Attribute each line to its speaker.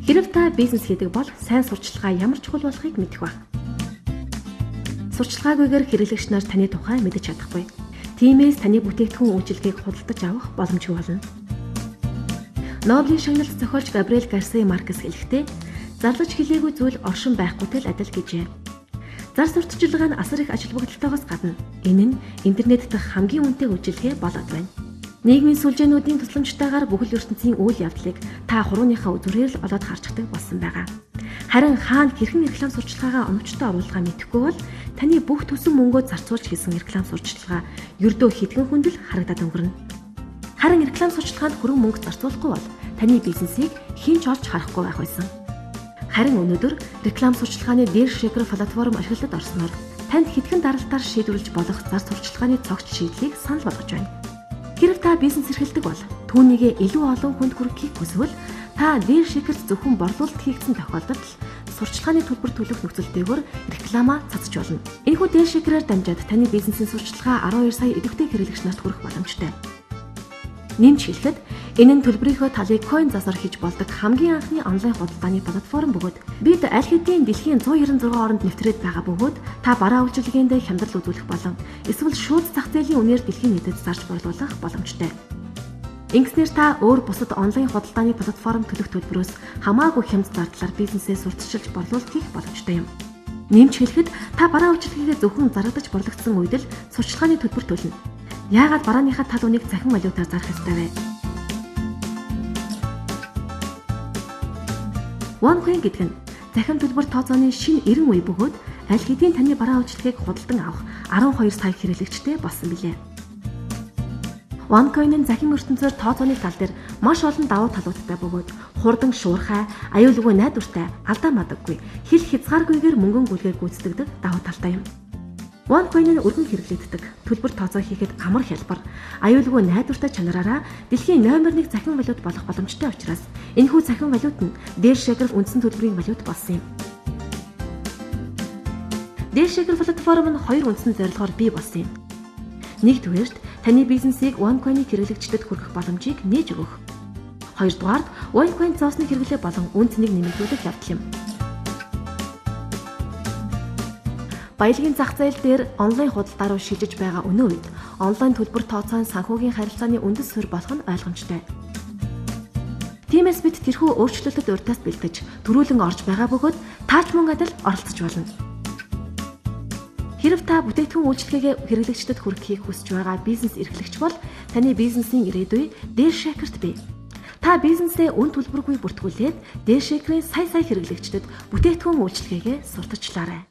Speaker 1: Хэрэв та бизнес хийдэг бол сайн сурчлагаа ямар чухал болохыг мэдэх ба. Сурчлагаагүйгээр хэрэглэгч нар таны тухай мэдэж чадахгүй. Тиймээс таны бүтээгдэхүүн үйлчилгээг худалдаж авах боломжгүй болно. Нобелийн шагналт зохиолч Габриэл Гарсиа Маркес хэлэхдээ зарлаж хэлээгүй зүйл оршин байхгүйтэй л адил гэжээ. Зар сурталчилгаа нь асар их ажил бүгдэлтэйгээс гадна энэ нь интернет дэх хамгийн үнэтэй үйлчилгээ болоод байна. Нийгмийн сүлжээнүүдийн тусламжтайгаар бүхэл ертөнцийн үйл явдлыг та хурууныхаа үзүүрээр л олоод харцдаг болсон байгаа. Харин хаана хэрхэн реклам сурчлагаагаа оновчтой оруулахаа мэдэхгүй бол таны бүх төсөн мөнгөө зарцуулж хийсэн реклам сурчлагаа ердөө хэдхэн хүнд л харагдаад өнгөрнө. Харин реклам сурчлагаанд хүрэн мөнгө зарцуулахгүй бол таны бизнесийг хэн ч олж харахгүй байх байсан. Харин өнөөдөр реклам сурчлагааны дээр шигэр платформ ашиглалд орсноор танд хэдхэн даралтаар шийдвэрлэж болох зар сурчлагааны цогц шийдлийг санал болгож байна. Хэрэв та бизнес эрхэлдэг бол түүнийгээ илүү олон хүнд хүрэхийг хүсвэл та дээр шигэрт зөвхөн борлуулалт хийгдсэн тохиолдолд сурчлагааны төлбөр төлөх нөхцөл дээгүүр реклама цацж болно. Энэхүү дээр шигрээр дамжаад таны бизнесийн сурчлагаа 12 сая идэвхтэй хэрэглэгч нарт хүрэх боломжтой. Нэмж хэлэхэд энэ нь төлбөрийнхөө талыг coin засаар хийж болдог хамгийн анхны онлайн худалдааны платформ бөгөөд бид аль хэдийн дэлхийн 196 орнд нэвтрээд байгаа бөгөөд та бараа үйлчилгээнд хямдрал үзүүлэх болон эсвэл шууд зах зээлийн үнээр дэлхийн нийтэд зарж борлуулах боломжтой. Ингэснээр та өөр бусад онлайн худалдааны платформ төлөх төлбөрөөс хамаагүй хямд зардлаар бизнесээ сурталчилж борлуулалт хийх боломжтой юм. Нэмж хэлэхэд та бараа үйлчилгээгээ зөвхөн зарагдаж борлогдсон үед л сурчлагааны төлбөр төлнө. Яагаад барааныхаа тал үнийг захин валютаар зарах ёстой вэ? OneCoin гэдэг нь захин төлбөр тооцооны шинэ 90 үе бөгөөд аль хэдийн таны бараа үйлчилгээг худалдан авах 12 сая хэрэглэгчтэй болсон билээ. OneCoin нь захин ертөнцөөр тооцооны тал дээр маш олон давуу талуудтай бөгөөд хурдан шуурхай, аюулгүй найдвартай, алдаа мадаггүй, хил хязгааргүйгээр мөнгөн гүйлгээ гүйцэтгэдэг давуу талтай юм. OneCoin нь өргөн хэрэглэгддэг, төлбөр тооцоо хийхэд амар хялбар, аюулгүй найдвартай чанараараа дэлхийн номер 1 захин валют болох боломжтой учраас энэхүү захин валют нь дээр шигэр үндсэн төлбөрийн валют болсон юм. Дээр шигэр платформ нь хоёр үндсэн зорилгоор бий болсон юм. Нэгдүгээрт таны бизнесийг OneCoin-ийг хэрэглэгчдэд хүргэх боломжийг нээж өгөх. Хоёрдугаарт OneCoin зоосны хэрэглээ болон үн цэнийг нэмэгдүүлэх явдал юм. Баялагын зах зээл дээр онлайн худалдаа руу шилжиж байгаа өнөө үед онлайн төлбөр тооцоо нь санхүүгийн харилцааны үндэс суурь болох нь ойлгомжтой. Тиймээс бид тэрхүү өөрчлөлтөд урьдаас бэлдэж төрүүлэн орж байгаа бөгөөд таач мөн адил оролцож болно. Хэрэв та бүтээгдэхүүн үйлчилгээгээ хэрэглэгчдэд хүргэхийг хүсэж байгаа бизнес эрхлэгч бол таны бизнесийн ирээдүй дээр шигэрт бий. Та бизнесээ үн төлбөргүй бүртгүүлээд дээр шигэрийн сая хэрэглэгчдэд бүтээгдэхүүн үйлчилгээгээ сурталчлаарай.